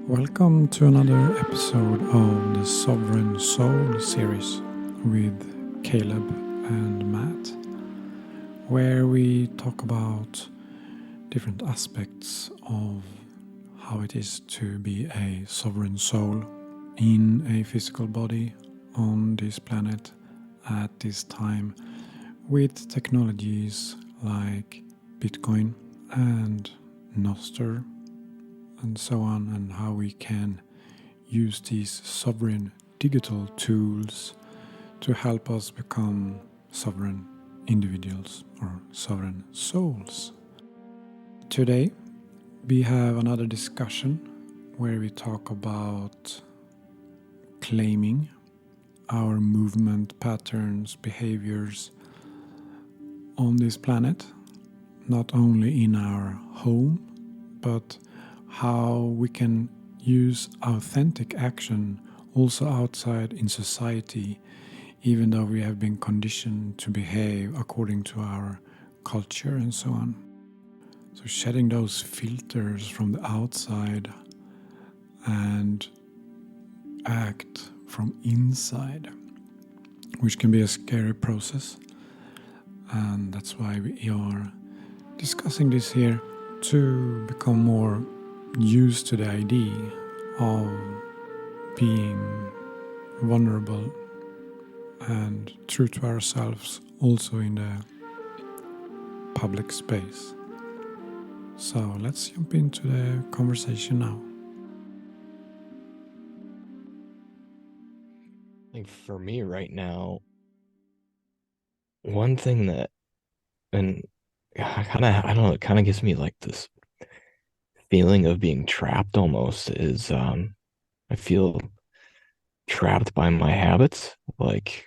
Welcome to another episode of the Sovereign Soul series with Caleb and Matt, where we talk about different aspects of how it is to be a sovereign soul in a physical body on this planet at this time with technologies like Bitcoin and Nostr and so on, and how we can use these sovereign digital tools to help us become sovereign individuals or sovereign souls. Today we have another discussion where we talk about claiming our movement patterns, behaviors on this planet, not only in our home, but how we can use authentic action also outside in society, even though we have been conditioned to behave according to our culture and so on. So shedding those filters from the outside and act from inside, which can be a scary process. And that's why we are discussing this here, to become more used to the idea of being vulnerable and true to ourselves also in the public space. So let's jump into the conversation now. I think for me right now, one thing that, and I don't know, it kind of gives me like this feeling of being trapped almost is I feel trapped by my habits. Like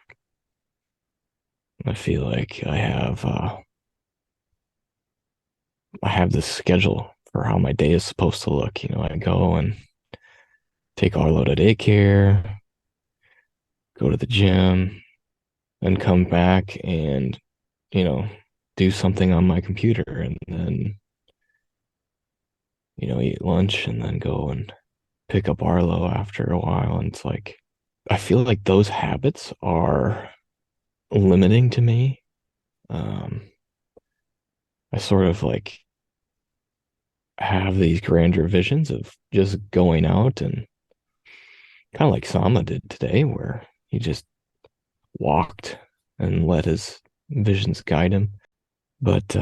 I feel like I have this schedule for how my day is supposed to look. You know, I go and take Arlo to daycare, go to the gym, and come back and, you know, do something on my computer and then, eat lunch and then go and pick up Arlo after a while. And it's like, I feel like those habits are limiting to me. Um, I sort of like have these grander visions of just going out and kind of like Sama did today, where he just walked and let his visions guide him. But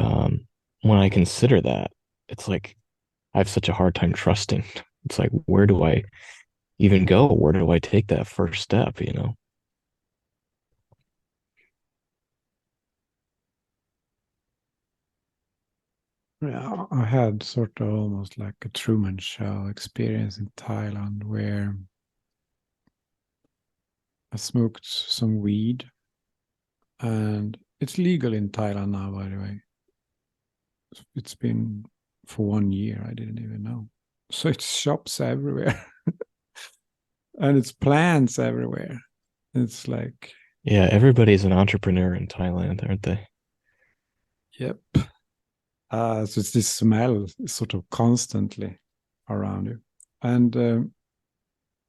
when I consider that, it's like I have such a hard time trusting. It's like, where do I even go? Where do I take that first step, you know? Yeah, I had sort of almost like a Truman Show experience in Thailand where I smoked some weed, and it's legal in Thailand now, by the way. It's been for 1 year, I didn't even know. So it's shops everywhere and it's plants everywhere. It's like, Yeah, everybody's an entrepreneur in Thailand, aren't they? yep. So it's this smell sort of constantly around you. And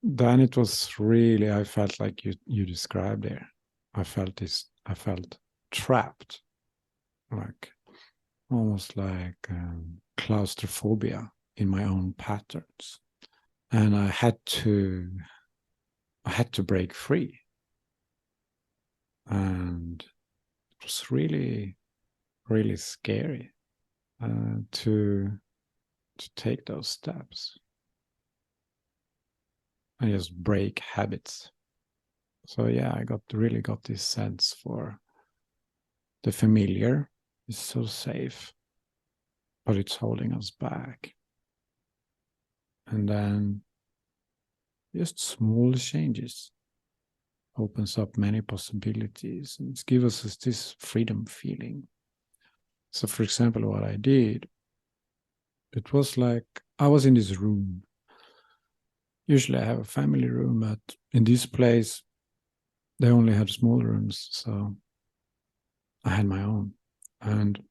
then it was really, I felt like you described there. I felt trapped, like almost like claustrophobia in my own patterns. And I had to break free. And it was really, really scary to take those steps and just break habits. So yeah, I really got this sense for the familiar is so safe, but it's holding us back. And then just small changes opens up many possibilities and it gives us this freedom feeling. So for example, what I did, it was like I was in this room. Usually I have a family room, but in this place they only had small rooms, so I had my own. And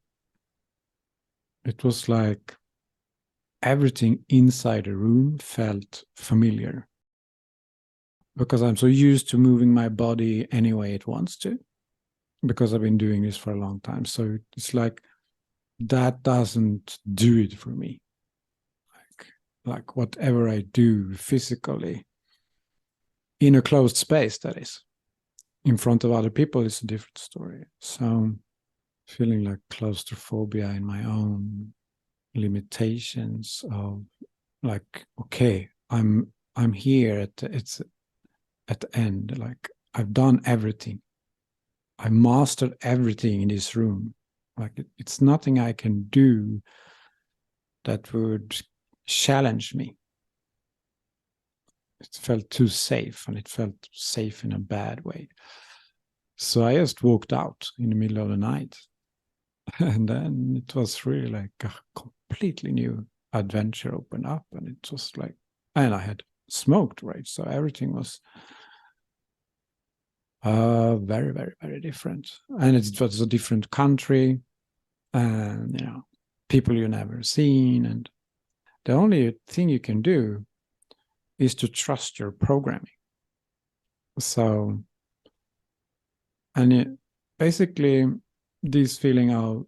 it was like everything inside the room felt familiar because I'm so used to moving my body any way it wants to, because I've been doing this for a long time. So it's like that doesn't do it for me. Like whatever I do physically in a closed space, that is, in front of other people, is a different story. So feeling like claustrophobia in my own limitations of like, okay, I'm here it's at the end. Like I've done everything. I mastered everything in this room. Like it's nothing I can do that would challenge me. It felt too safe, and it felt safe in a bad way. So I just walked out in the middle of the night. And then it was really like a completely new adventure opened up. And it was like, and I had smoked, right? So everything was very, very, very different. And it was a different country, and, people you never seen. And the only thing you can do is to trust your programming. So, and basically, this feeling of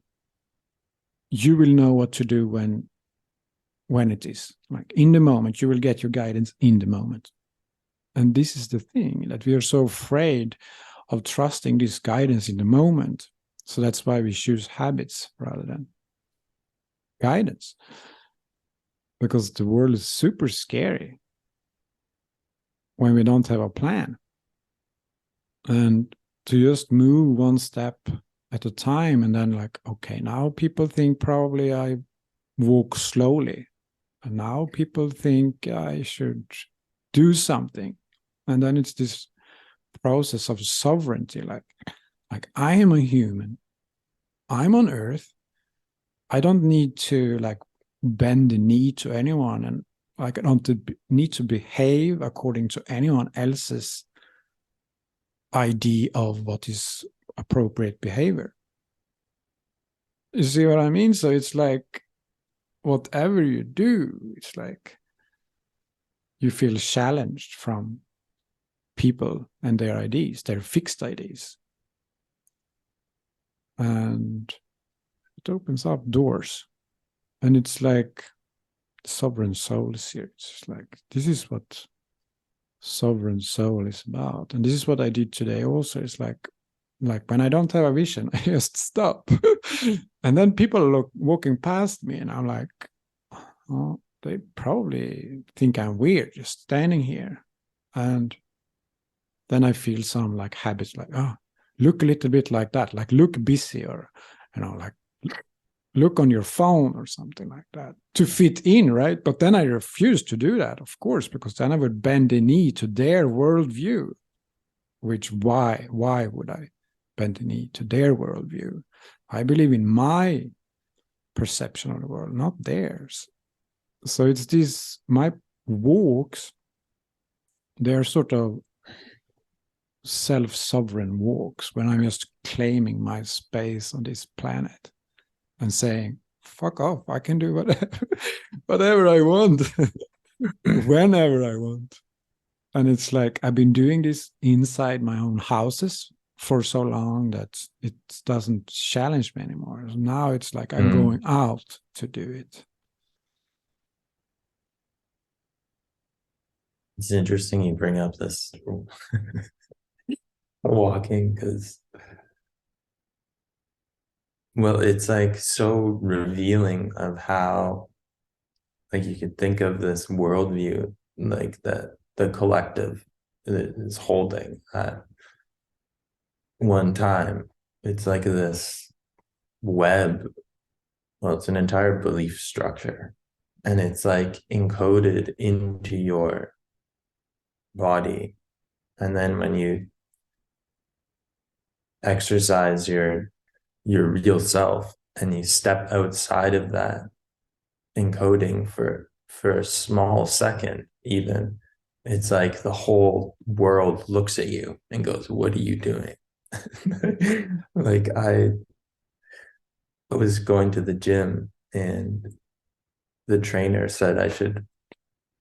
you will know what to do when it is like in the moment, you will get your guidance in the moment. And this is the thing, that we are so afraid of trusting this guidance in the moment. So that's why we choose habits rather than guidance, because the world is super scary when we don't have a plan. And to just move one step at a time, and then like, okay, now people think probably I walk slowly, and now people think I should do something. And then it's this process of sovereignty, like I am a human, I'm on earth, I don't need to like bend the knee to anyone, and like I don't need to behave according to anyone else's idea of what is appropriate behavior. You see what I mean? So it's like whatever you do, it's like you feel challenged from people and their ideas, their fixed ideas. And it opens up doors. And it's like the Sovereign Soul series. It's like, this is what Sovereign Soul is about. And this is what I did today also. It's like when I don't have a vision, I just stop. And then people look walking past me, and I'm like, oh, they probably think I'm weird just standing here. And then I feel some like habits, like, oh, look a little bit like that, like look busy, or, like look on your phone or something like that to fit in, right? But then I refuse to do that, of course, because then I would bend the knee to their worldview, which why would I bend the knee to their worldview? I believe in my perception of the world, not theirs. So it's these, my walks, they're sort of self-sovereign walks when I'm just claiming my space on this planet and saying, fuck off, I can do whatever I want, whenever I want. And it's like I've been doing this inside my own houses for so long that it doesn't challenge me anymore. Now it's like I'm going out to do it. It's interesting you bring up this walking, because, well, it's like so revealing of how, like, you could think of this worldview like that the collective is holding at one time. It's like this web. Well, it's an entire belief structure, and it's like encoded into your body. And then when you exercise your real self and you step outside of that encoding for a small second, even, it's like the whole world looks at you and goes, what are you doing? Like, I was going to the gym, and the trainer said I should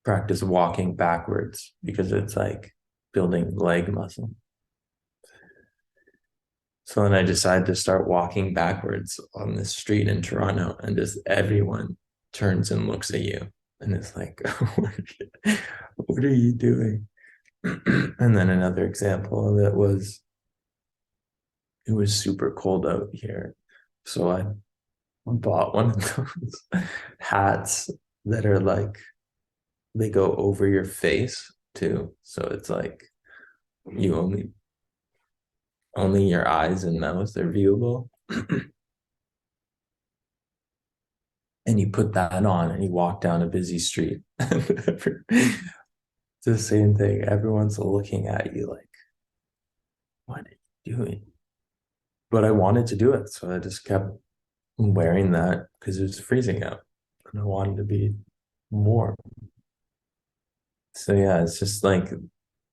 practice walking backwards because it's like building leg muscle. So then I decided to start walking backwards on the street in Toronto, and just everyone turns and looks at you. And it's like, what are you doing? And then another example of it was it was super cold out here. So I bought one of those hats that are like they go over your face too. So it's like you only your eyes and mouth are viewable. And you put that on and you walk down a busy street. It's the same thing. Everyone's looking at you like, what are you doing? But I wanted to do it. So I just kept wearing that because it was freezing out. And I wanted to be warm. So yeah, it's just like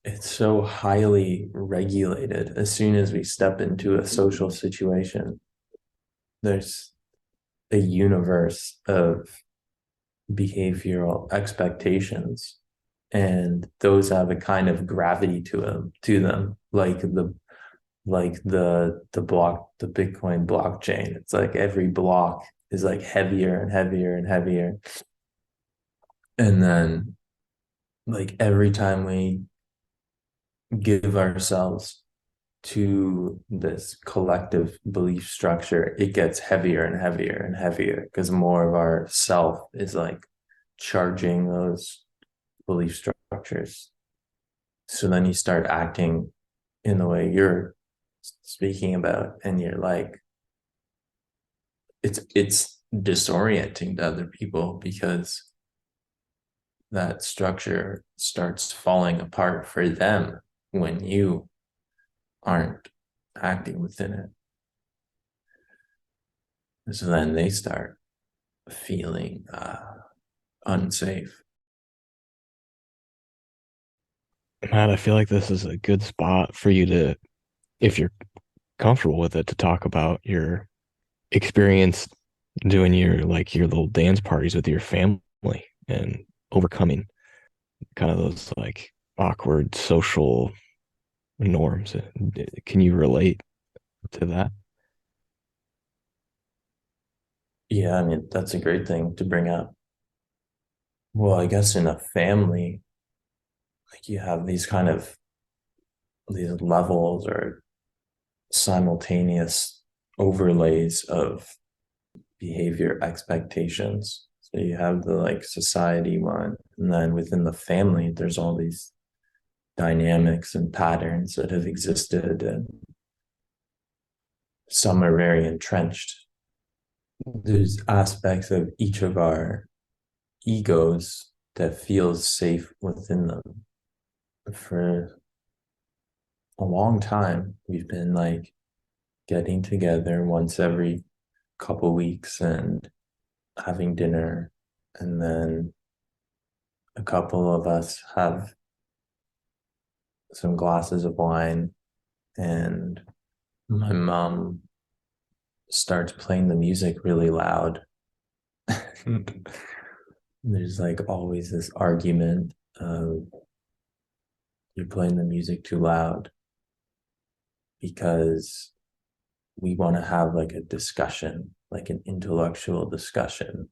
it's so highly regulated. As soon as we step into a social situation, there's a universe of behavioral expectations, and those have a kind of gravity to them, like the Bitcoin blockchain. It's like every block is like heavier and heavier and heavier. And then like every time we give ourselves to this collective belief structure, it gets heavier and heavier and heavier because more of our self is like charging those belief structures. So then you start acting in the way you're speaking about, and you're like, it's disorienting to other people because that structure starts falling apart for them when you aren't acting within it. So then they start feeling unsafe. Matt, I feel like this is a good spot for you to, if you're comfortable with it, to talk about your experience doing your little dance parties with your family and overcoming kind of those like awkward social norms. Can you relate to that? Yeah, I mean, that's a great thing to bring up. Well, I guess in a family, like you have these levels or simultaneous overlays of behavior expectations. So you have the like society one, and then within the family, there's all these dynamics and patterns that have existed, and some are very entrenched. There's aspects of each of our egos that feels safe within them. For a long time, we've been like getting together once every couple weeks and having dinner, and then a couple of us have some glasses of wine, and my mom starts playing the music really loud. There's like always this argument of you're playing the music too loud because we want to have like a discussion, like an intellectual discussion.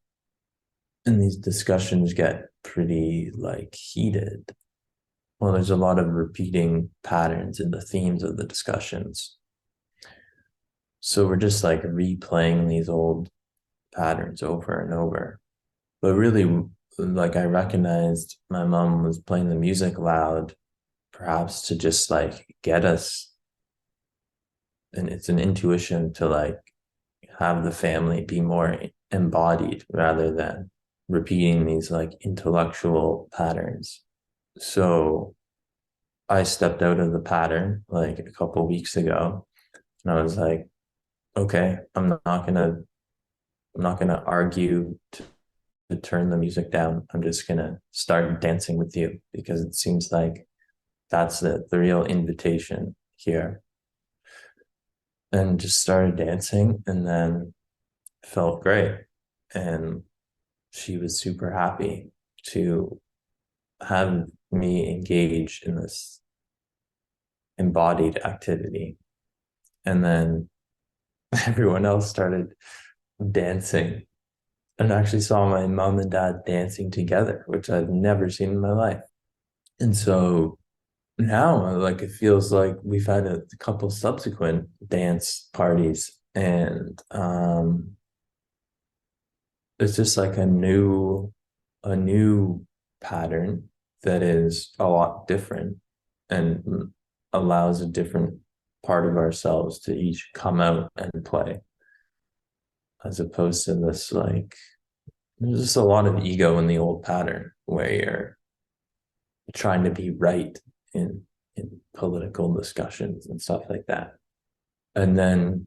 And these discussions get pretty like heated. Well, there's a lot of repeating patterns in the themes of the discussions. So we're just like replaying these old patterns over and over. But really, like I recognized my mom was playing the music loud, perhaps to just like get us. And it's an intuition to like have the family be more embodied rather than repeating these like intellectual patterns. So I stepped out of the pattern like a couple weeks ago, and I was like, okay, I'm not gonna argue to turn the music down. I'm just gonna start dancing with you because it seems like that's the real invitation here. And just started dancing, and then felt great. And she was super happy to have me engage in this embodied activity. And then everyone else started dancing and actually saw my mom and dad dancing together, which I've never seen in my life. And so now, like, it feels like we've had a couple subsequent dance parties, and it's just like a new pattern that is a lot different and allows a different part of ourselves to each come out and play, as opposed to this, like, there's just a lot of ego in the old pattern where you're trying to be right in political discussions and stuff like that. And then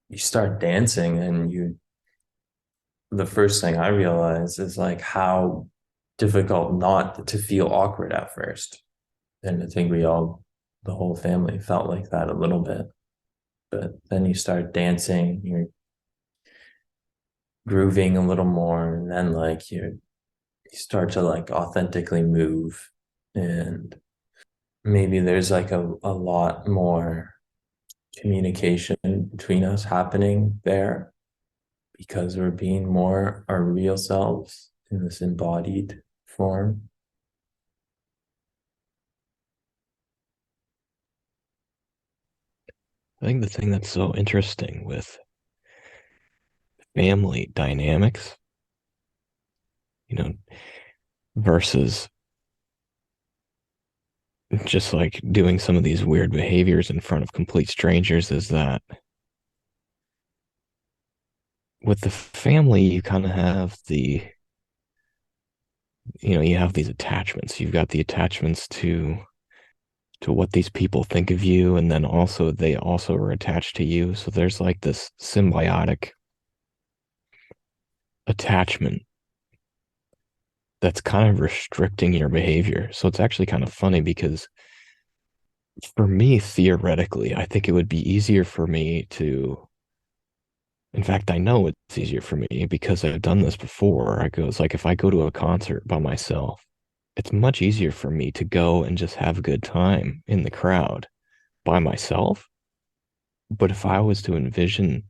you start dancing, and the first thing I realize is like how difficult not to feel awkward at first. And I think the whole family felt like that a little bit. But then you start dancing, you're grooving a little more, and then like you start to like authentically move. And maybe there's like a lot more communication between us happening there because we're being more our real selves in this embodied form. I think the thing that's so interesting with family dynamics, you know, versus just like doing some of these weird behaviors in front of complete strangers is that with the family, you kind of have you have these attachments. You've got the attachments to what these people think of you, and then also they also are attached to you. So there's like this symbiotic attachment that's kind of restricting your behavior. So it's actually kind of funny because for me, theoretically, I think it would be easier for me to, in fact, I know it's easier for me because I've done this before. It's like if I go to a concert by myself, it's much easier for me to go and just have a good time in the crowd by myself. But if I was to envision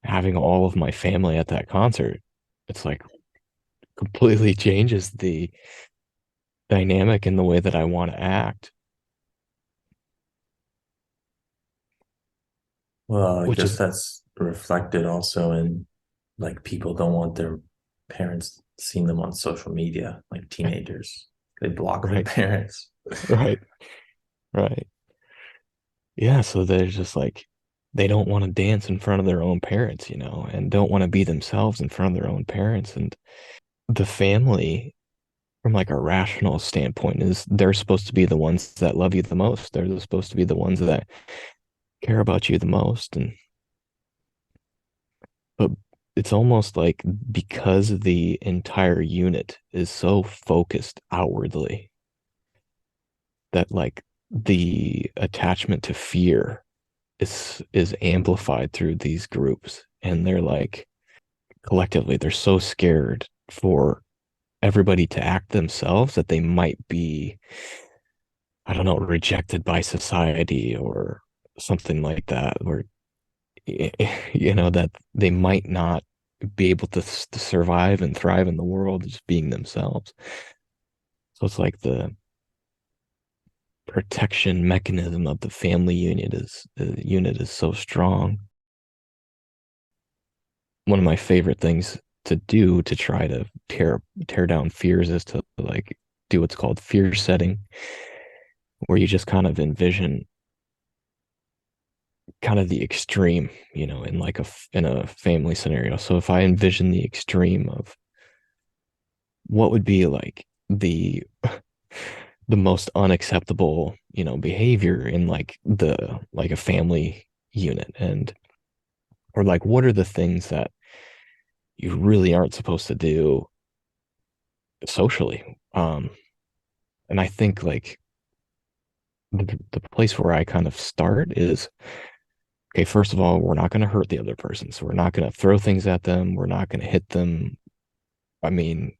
having all of my family at that concert, it's like completely changes the dynamic in the way that I want to act, Well, I which guess is that's reflected also in like people don't want their parents seeing them on social media, like teenagers. They block their right, parents. right, right. Yeah, so they're just like they don't want to dance in front of their own parents, and don't want to be themselves in front of their own parents. And the family, from like a rational standpoint, is they're supposed to be the ones that love you the most. They're supposed to be the ones that care about you the most. But it's almost like because the entire unit is so focused outwardly that like the attachment to fear is amplified through these groups, and they're like collectively they're so scared for everybody to act themselves that they might be, I don't know, rejected by society or something like that, or that they might not be able to survive and thrive in the world just being themselves. So it's like the protection mechanism of the family unit is so strong. One of my favorite things to do to try to tear down fears is to like do what's called fear setting, where you just kind of envision kind of the extreme, in like in a family scenario. So if I envision the extreme of what would be like the most unacceptable, behavior in like a family unit, and or like what are the things that you really aren't supposed to do socially. And I think like the place where I kind of start is, okay, first of all, we're not going to hurt the other person. So we're not going to throw things at them. We're not going to hit them. I mean,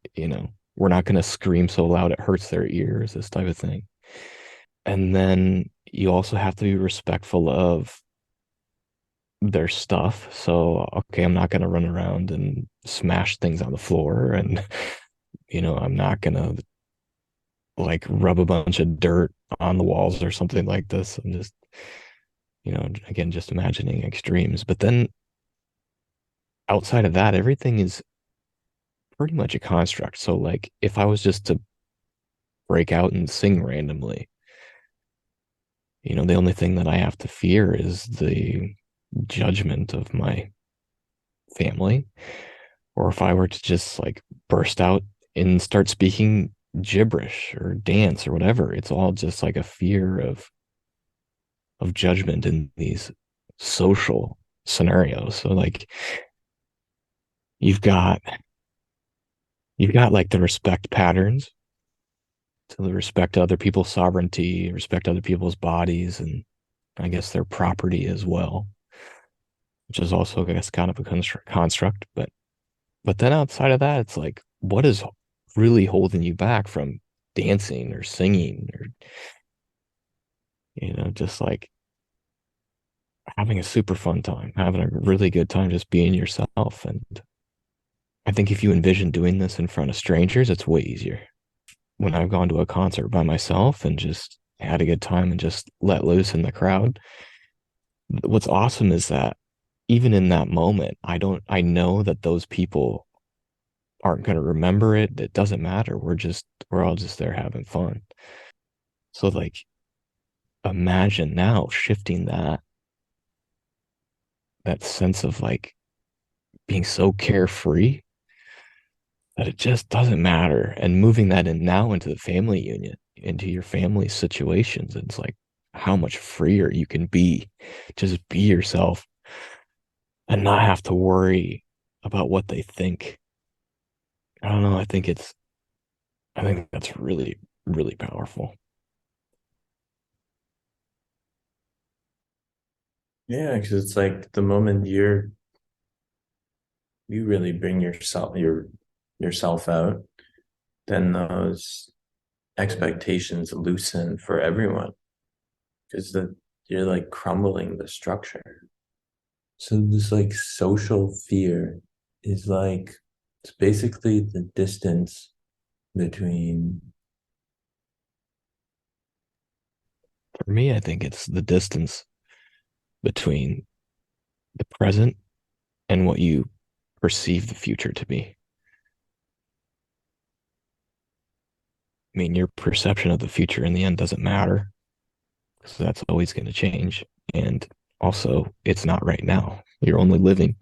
we're not going to scream so loud it hurts their ears, this type of thing. And then you also have to be respectful of their stuff. So, okay, I'm not going to run around and smash things on the floor. And, I'm not going to like rub a bunch of dirt on the walls or something like this. I'm just, again, just imagining extremes. But then outside of that, everything is pretty much a construct. So, like, if I was just to break out and sing randomly, the only thing that I have to fear is the judgment of my family. Or if I were to just like burst out and start speaking gibberish or dance or whatever, it's all just like a fear of judgment in these social scenarios. So like you've got you've got like the respect patterns to the respect to other people's sovereignty, respect other people's bodies, and I guess their property as well, which is also, I guess, kind of a construct. But then outside of that, it's like, what is really holding you back from dancing or singing or, just like having a super fun time, having a really good time just being yourself. And I think if you envision doing this in front of strangers, it's way easier. When I've gone to a concert by myself and just had a good time and just let loose in the crowd, what's awesome is that even in that moment, I know that those people aren't going to remember it. It doesn't matter. We're all just there having fun. So like imagine now shifting that sense of like being so carefree that it just doesn't matter and moving that in now into the family unit, into your family situations. It's like how much freer you can be. Just be yourself and not have to worry about what they think. I don't know. I think that's really, really powerful. Yeah, because it's like the moment you really bring yourself out, then those expectations loosen for everyone because you're like crumbling the structure. So this like social fear is like it's basically the distance between For me, I think it's the distance between the present and what you perceive the future to be. I mean, your perception of the future in the end doesn't matter because that's always going to change. And also, it's not right now. You're only living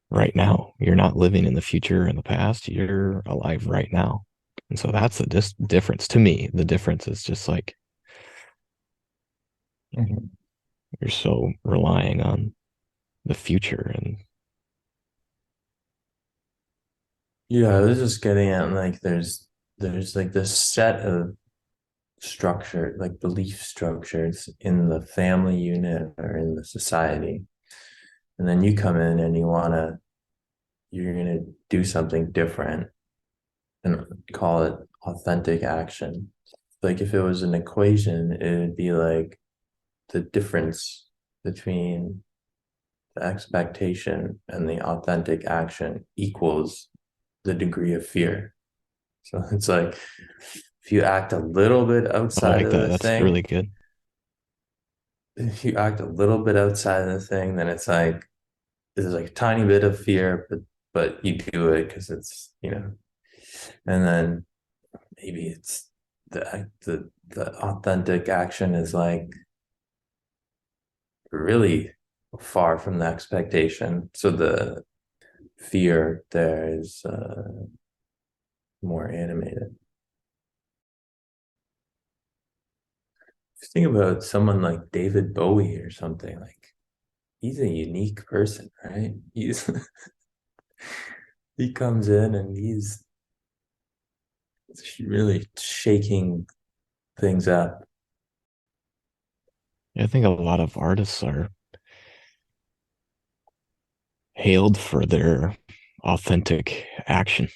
right now. You're not living in the future and the past. You're alive right now. And so that's the difference to me. The difference is just like Mhm. you're so relying on the future. And yeah, I was just getting at like there's like this set of structure, like belief structures in the family unit or in the society. And then you come in and you're gonna do something different and call it authentic action. Like if it was an equation, it would be like the difference between the expectation and the authentic action equals the degree of fear. So it's like if you act a little bit I outside like of that. the That's really thing, good. if you act a little bit outside of the thing, then it's like there's like a tiny bit of fear, but you do it because it's. And then maybe it's the authentic action is like really far from the expectation. So the fear there is more animated. If you think about someone like David Bowie or something, like he's a unique person, right? He's he comes in and he's really shaking things up. I think a lot of artists are hailed for their authentic action.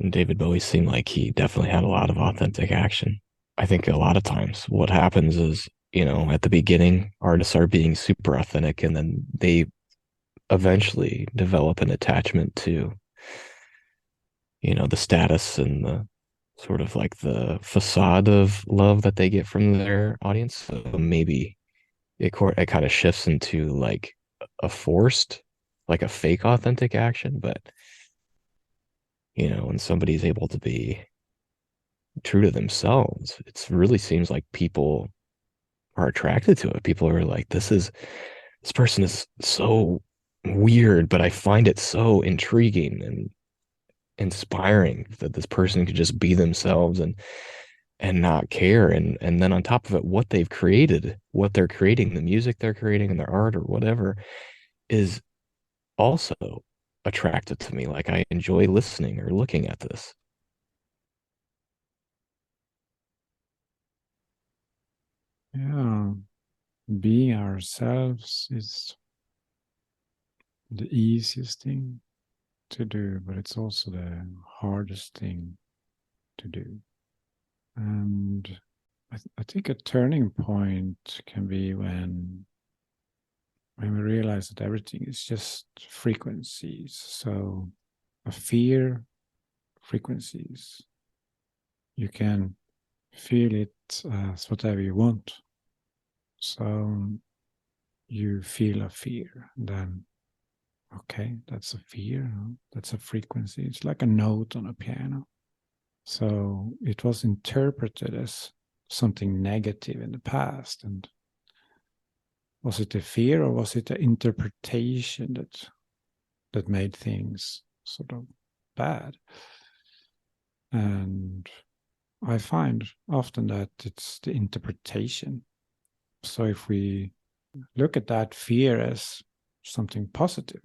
And David Bowie seemed like he definitely had a lot of authentic action. I think a lot of times what happens is, at the beginning, artists are being super authentic and then they eventually develop an attachment to, the status and the sort of like the facade of love that they get from their audience. So maybe it kind of shifts into like a forced, like a fake authentic action. But, when somebody's able to be true to themselves, it really seems like people are attracted to it. People are like, this person is so weird, but I find it so intriguing and inspiring that this person could just be themselves and not care. And then on top of it, what they've created, what they're creating, the music they're creating and their art or whatever is also attractive to me. Like I enjoy listening or looking at this. Yeah, being ourselves is the easiest thing to do, but it's also the hardest thing to do. And I think a turning point can be when we realize that everything is just frequencies. So a fear, frequencies. You can feel it as whatever you want. So you feel a fear, then okay, that's a fear. Huh? That's a frequency. It's like a note on a piano. So it was interpreted as something negative in the past. And was it a fear or was it an interpretation that made things sort of bad? And I find often that it's the interpretation. So if we look at that fear as something positive,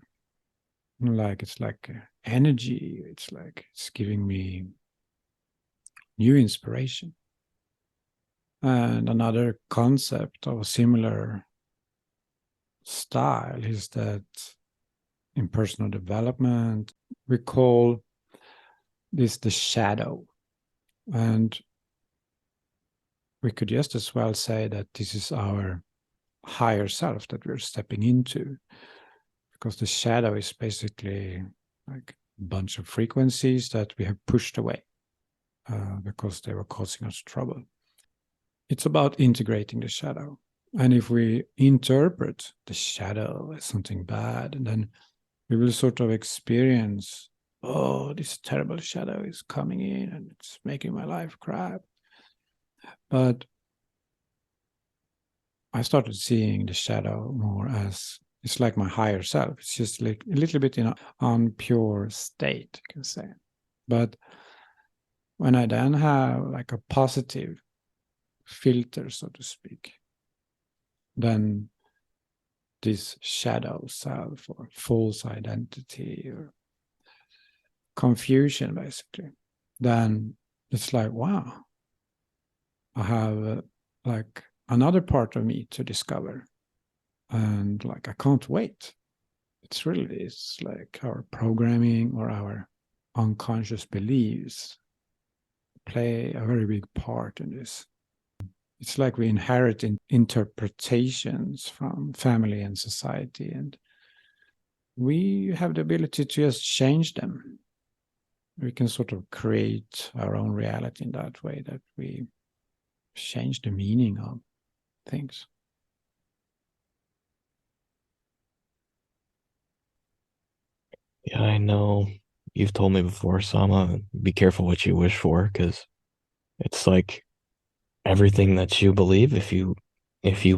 like it's like energy, it's giving me new inspiration. And another concept of a similar style is that in personal development, we call this the shadow. And we could just as well say that this is our higher self that we're stepping into, because the shadow is basically like a bunch of frequencies that we have pushed away because they were causing us trouble. It's about integrating the shadow. And if we interpret the shadow as something bad, then we will sort of experience, oh, this terrible shadow is coming in and it's making my life crap. But I started seeing the shadow more as it's like my higher self. It's just like a little bit in an unpure state, you can say. But when I then have like a positive filter, so to speak, then this shadow self or false identity or confusion, basically, then it's like, wow, I have like another part of me to discover. And like, I can't wait. It's like our programming or our unconscious beliefs play a very big part in this. It's like we inherit interpretations from family and society, and we have the ability to just change them. We can sort of create our own reality in that way, that we change the meaning of things. Yeah, I know you've told me before, Sama, be careful what you wish for, because it's like everything that you believe, if you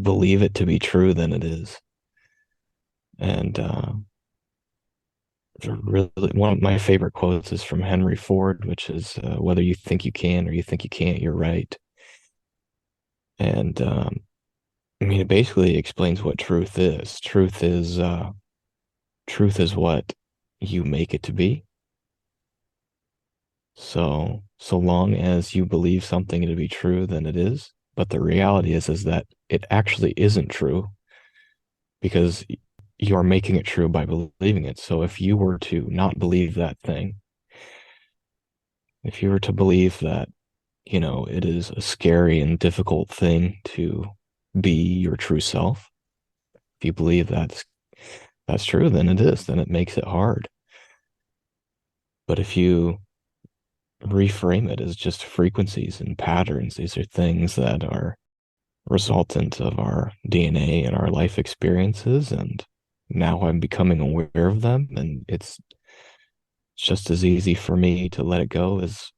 believe it to be true, then it is. And really, one of my favorite quotes is from Henry Ford, which is whether you think you can or you think you can't, you're right. And I mean, it basically explains what truth is. Truth is what you make it to be. So long as you believe something to be true, then it is. But the reality is that it actually isn't true because you're making it true by believing it. So if you were to not believe that thing, If you were to believe that, it is a scary and difficult thing to be your true self, if you believe that's true, then it is, then it makes it hard. But if you reframe it as just frequencies and patterns, these are things that are resultant of our DNA and our life experiences, and now I'm becoming aware of them, and it's just as easy for me to let it go as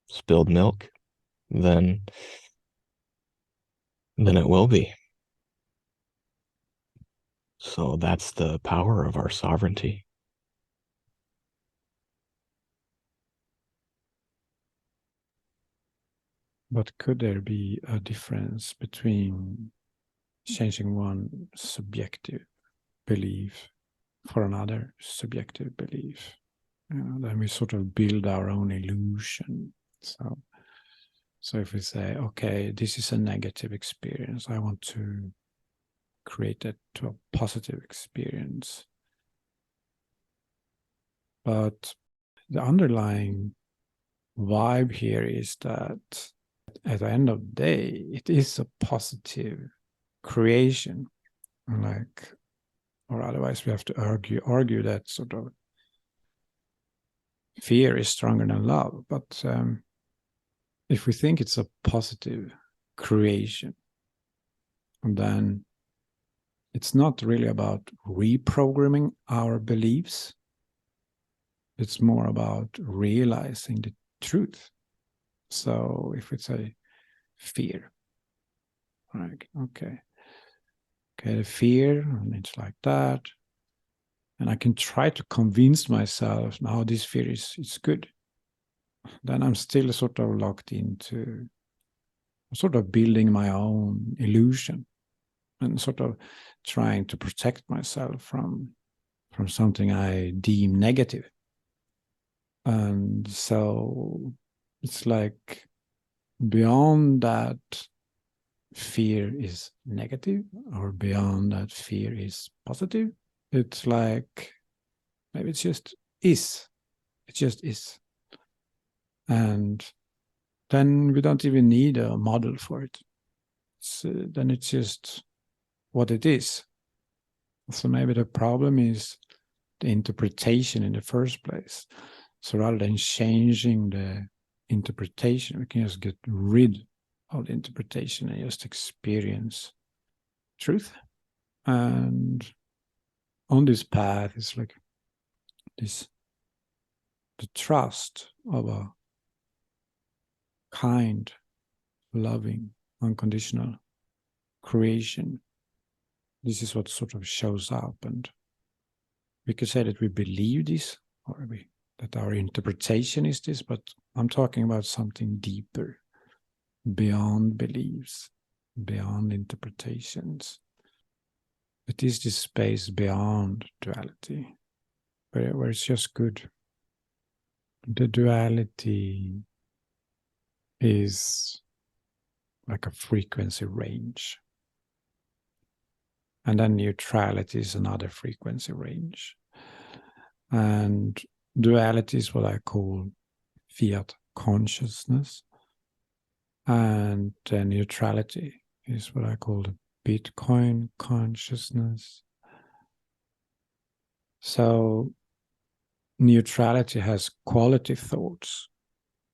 spilled milk, then it will be. So that's the power of our sovereignty. But could there be a difference between changing one subjective belief for another subjective belief? Then we sort of build our own illusion. So if we say, okay, this is a negative experience, I want to create it to a positive experience. But the underlying vibe here is that at the end of the day, it is a positive creation. Or otherwise we have to argue that sort of fear is stronger than love. But if we think it's a positive creation, then it's not really about reprogramming our beliefs. It's more about realizing the truth. So if it's a fear, like, okay, the fear, and it's like that. And I can try to convince myself, now this fear is good. Then I'm still sort of locked into sort of building my own illusion and sort of trying to protect myself from something I deem negative. And so it's like beyond that fear is negative or beyond that fear is positive. It's like maybe it's just is. It just is. And then we don't even need a model for it. Then it's just what it is. So maybe the problem is the interpretation in the first place. So rather than changing the interpretation, we can just get rid of the interpretation and just experience truth. And on this path, it's like the trust of a kind, loving, unconditional creation. This is what sort of shows up, and we could say that we believe this, or that our interpretation is this, but I'm talking about something deeper, beyond beliefs, beyond interpretations. It is this space beyond duality, where it's just good. The duality is like a frequency range. And then neutrality is another frequency range. And duality is what I call fiat consciousness. And then neutrality is what I call the Bitcoin consciousness. So neutrality has quality thoughts.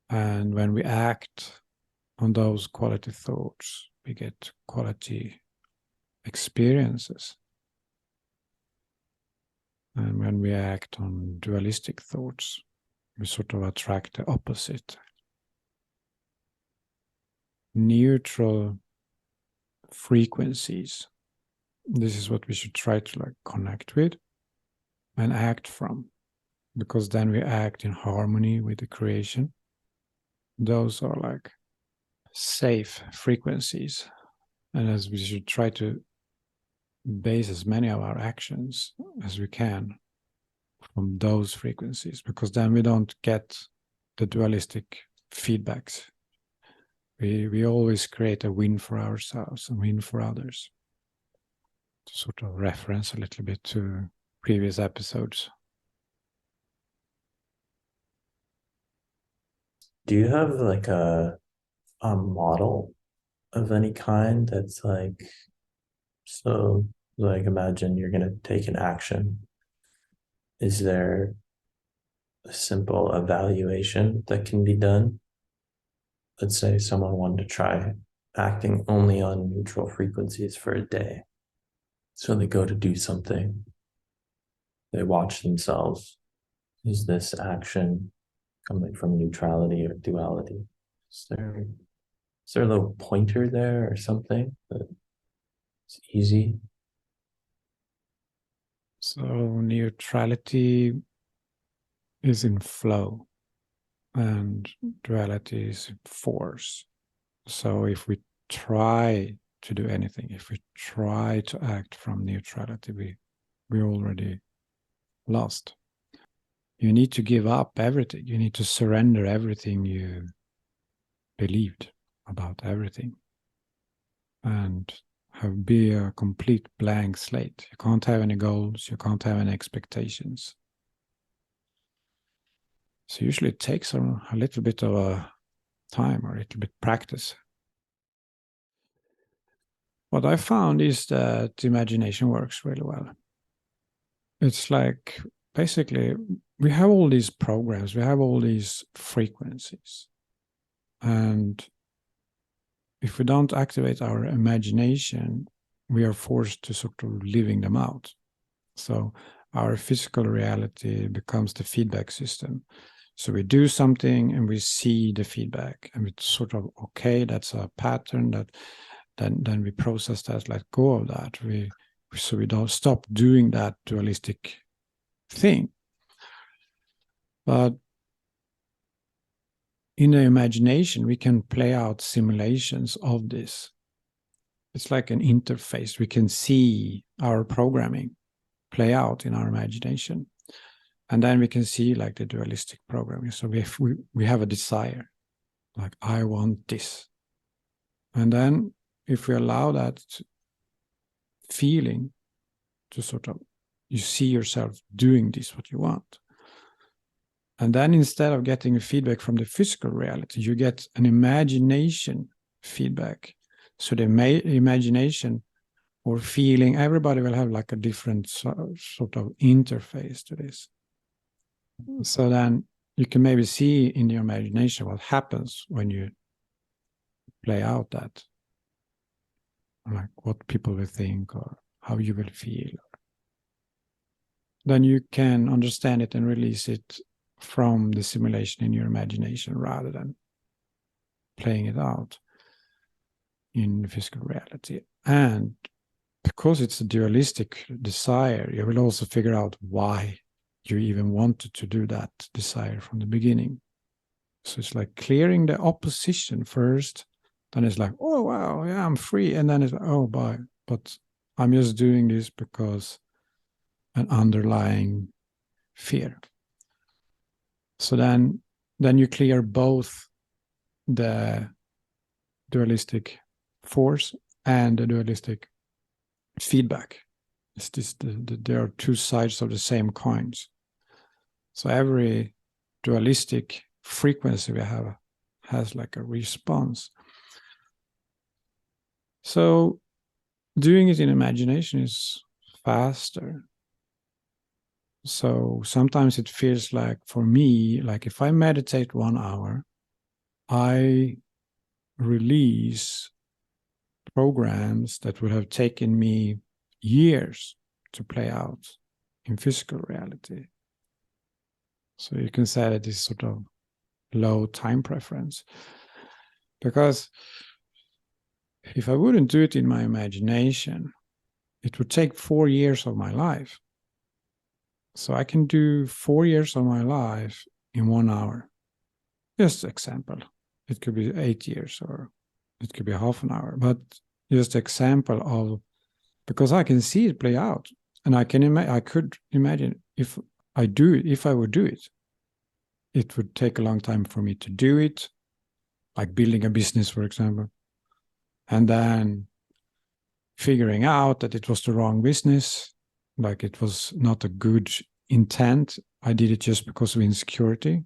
And when we act on those quality thoughts, we get quality experiences. And when we act on dualistic thoughts, we sort of attract the opposite. Neutral frequencies. This is what we should try to connect with and act from, because then we act in harmony with the creation. Those are safe frequencies, and as we should try to base as many of our actions as we can from those frequencies, because then we don't get the dualistic feedbacks. We always create a win for ourselves and win for others. To sort of reference a little bit to previous episodes. Do you have like a model of any kind that's like, so like imagine you're gonna take an action. Is there a simple evaluation that can be done? Let's say someone wanted to try acting only on neutral frequencies for a day. So they go to do something, they watch themselves. Is this action coming from neutrality or duality? Is there is there a little pointer there or something that's easy? So neutrality is in flow and duality is in force. So if we try to do anything, if we try to act from neutrality, we already lost. You need to give up everything. You need to surrender everything you believed about everything and be a complete blank slate. You can't have any goals. You can't have any expectations. So usually it takes a little bit of a time or a little bit practice. What I found is that imagination works really well. It's like basically we have all these programs, we have all these frequencies. And if we don't activate our imagination, we are forced to sort of living them out. So our physical reality becomes the feedback system. So we do something and we see the feedback and it's sort of, okay, that's a pattern that then we process that, let go of that. So we don't stop doing that dualistic thing. But in the imagination, we can play out simulations of this. It's like an interface. We can see our programming play out in our imagination. And then we can see like the dualistic programming. So we have a desire, like I want this. And then if we allow that feeling to sort of, you see yourself doing this, what you want. And then instead of getting a feedback from the physical reality, you get an imagination feedback. So the imagination or feeling, everybody will have like a different sort of interface to this. So then you can maybe see in your imagination what happens when you play out that, like what people will think or how you will feel. Then you can understand it and release it from the simulation in your imagination rather than playing it out in physical reality. And because it's a dualistic desire, you will also figure out why you even wanted to do that desire from the beginning. So it's like clearing the opposition first. Then it's like, oh, wow, yeah, I'm free. And then it's like, oh, but I'm just doing this because an underlying fear. So then you clear both the dualistic force and the dualistic feedback. It's just there are two sides of the same coins. So every dualistic frequency we have has like a response. So doing it in imagination is faster. So sometimes it feels like, for me, like if I meditate 1 hour, I release programs that would have taken me years to play out in physical reality. So you can say that this sort of low time preference. Because if I wouldn't do it in my imagination, it would take 4 years of my life. So I can do 4 years of my life in 1 hour. Just example. It could be 8 years or it could be half an hour. But just example of, because I can see it play out. And I could imagine if I would do it, it would take a long time for me to do it, like building a business, for example. And then figuring out that it was the wrong business, like it was not a good intent. I did it just because of insecurity.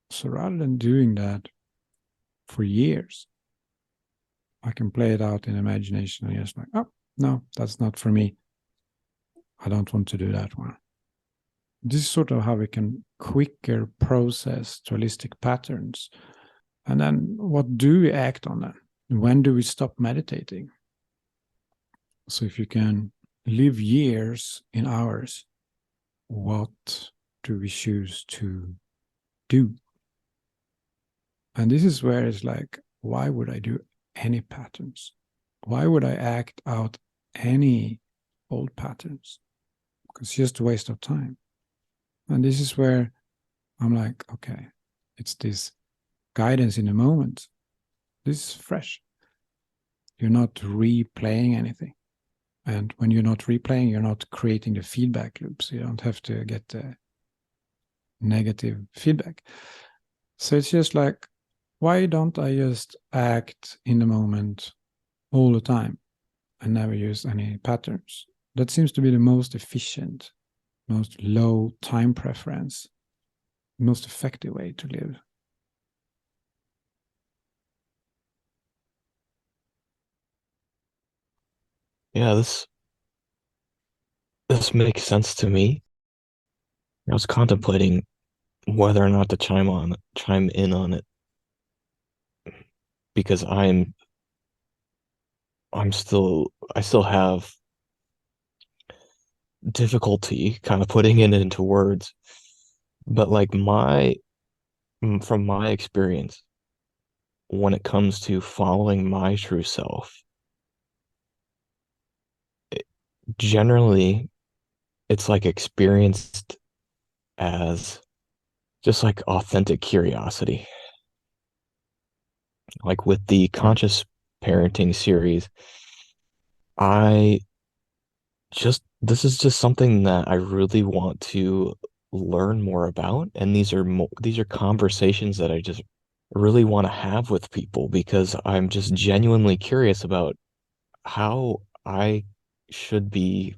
So rather than doing that for years, I can play it out in imagination and just like, oh, no, that's not for me. I don't want to do that one. This is sort of how we can quicker process dualistic patterns. And then what do we act on then? When do we stop meditating? So if you can live years in hours, what do we choose to do? And this is where it's like, why would I do any patterns? Why would I act out any old patterns? Because it's just a waste of time. And this is where I'm like, okay, it's this guidance in the moment. This is fresh. You're not replaying anything. And when you're not replaying, you're not creating the feedback loops. You don't have to get the negative feedback. So it's just like, why don't I just act in the moment all the time and never use any patterns? That seems to be the most efficient, most low time preference, most effective way to live. Yeah, this makes sense to me. I was contemplating whether or not to chime in on it because I still have difficulty kind of putting it into words. But like from my experience, when it comes to following my true self, it, generally it's like experienced as just like authentic curiosity. Like with the conscious parenting series, I this is just something that I really want to learn more about, and these are conversations that I just really want to have with people because I'm just genuinely curious about how I should be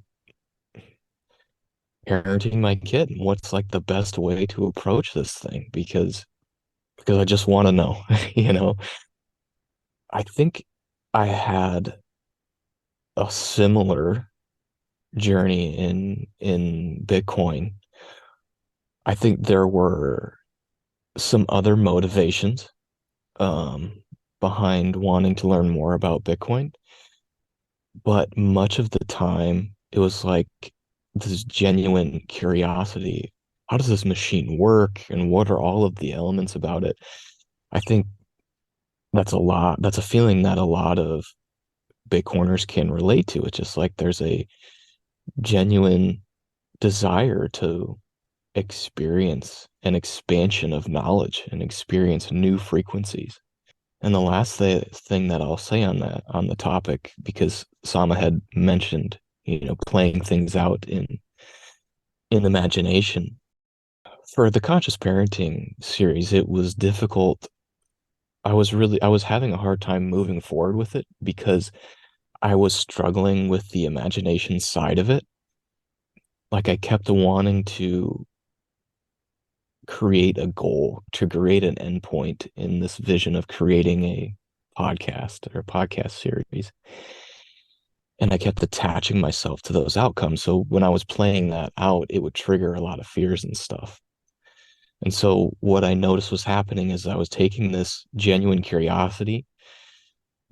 parenting my kid and what's like the best way to approach this thing because I just want to know, you know. I think I had a similar journey in Bitcoin. I think there were some other motivations um, behind wanting to learn more about Bitcoin, but much of the time it was like this genuine curiosity. How does this machine work, and what are all of the elements about it? I think that's a feeling that a lot of Bitcoiners can relate to. It's just like there's a genuine desire to experience an expansion of knowledge and experience new frequencies. And the last thing that I'll say on the topic, because Sama had mentioned, playing things out in imagination. For the conscious parenting series, it was difficult. I was having a hard time moving forward with it because I was struggling with the imagination side of it. Like I kept wanting to create a goal, to create an endpoint in this vision of creating a podcast or a podcast series. And I kept attaching myself to those outcomes. So when I was playing that out, it would trigger a lot of fears and stuff. And so what I noticed was happening is I was taking this genuine curiosity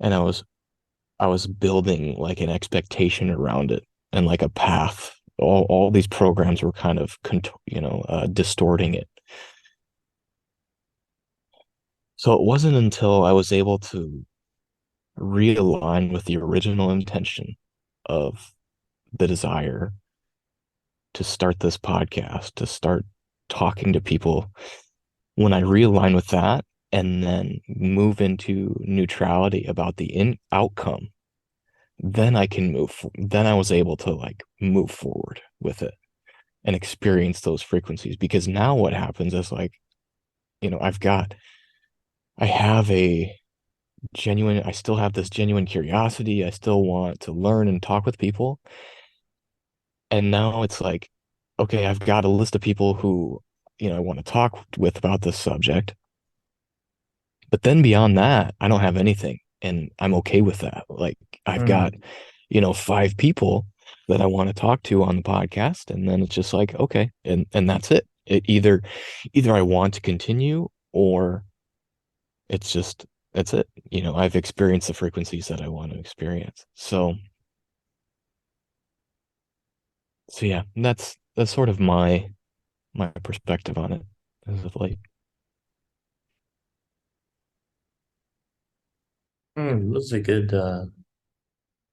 and I was building like an expectation around it and like a path. All these programs were kind of distorting it. So it wasn't until I was able to realign with the original intention of the desire to start this podcast, to start talking to people, when I realign with that and then move into neutrality about the outcome, then then I was able to like move forward with it and experience those frequencies. Because now what happens is like, I have I still have this genuine curiosity. I still want to learn and talk with people. And now it's like, okay, I've got a list of people who, I want to talk with about this subject. But then beyond that, I don't have anything. And I'm okay with that. Like I've got, Mm. 5 people that I want to talk to on the podcast. And then it's just like, okay. And that's it. It either I want to continue or it's just that's it. I've experienced the frequencies that I want to experience. So yeah, that's sort of my perspective on it as of late. That's a good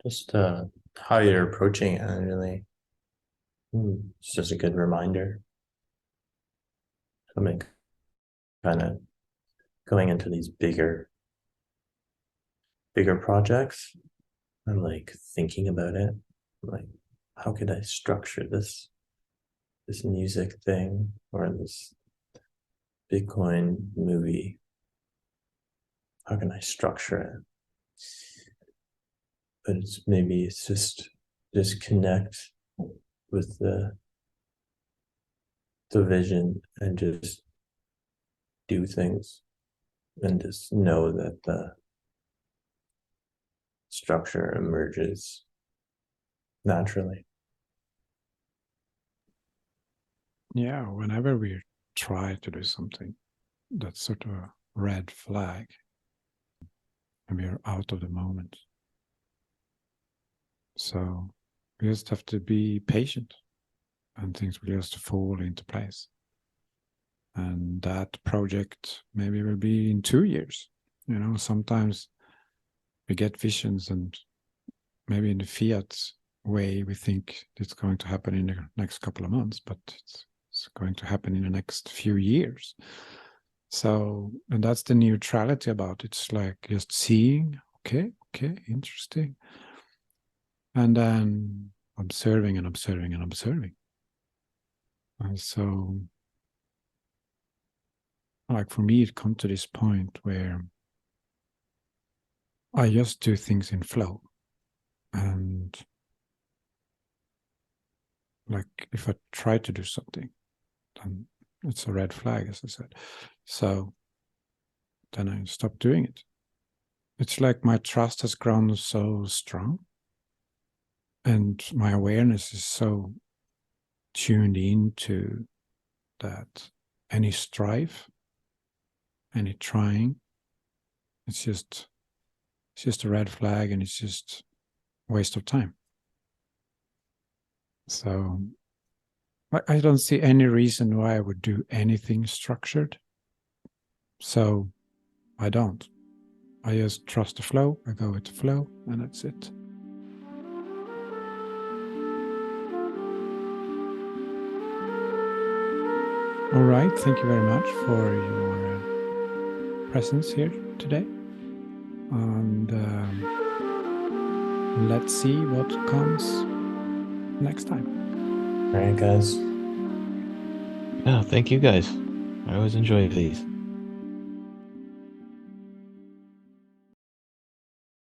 just how you're approaching it, and really it's just a good reminder. Something kind of going into these bigger projects and like thinking about it, like how could I structure this music thing or this Bitcoin movie? How can I structure it? But it's just connect with the vision and just do things and just know that the structure emerges naturally. Yeah, whenever we try to do something that's sort of a red flag and we are out of the moment. So we just have to be patient and things will just fall into place. And that project maybe will be in 2 years. Sometimes we get visions and maybe in the fiat way, we think it's going to happen in the next couple of months, but it's going to happen in the next few years. So, and that's the neutrality about it. It's like just seeing, okay, interesting. And then observing and observing and observing. And so, like for me, it come to this point where I just do things in flow. And like if I try to do something, then it's a red flag, as I said. So then I stop doing it. It's like my trust has grown so strong and my awareness is so tuned into that any strife, any trying, it's just a red flag and it's just a waste of time. So I don't see any reason why I would do anything structured. So I don't. I just trust the flow. I go with the flow and that's it. All right. Thank you very much for your presence here today. And let's see what comes next time. All right, guys. Yeah, thank you guys. I always enjoy these.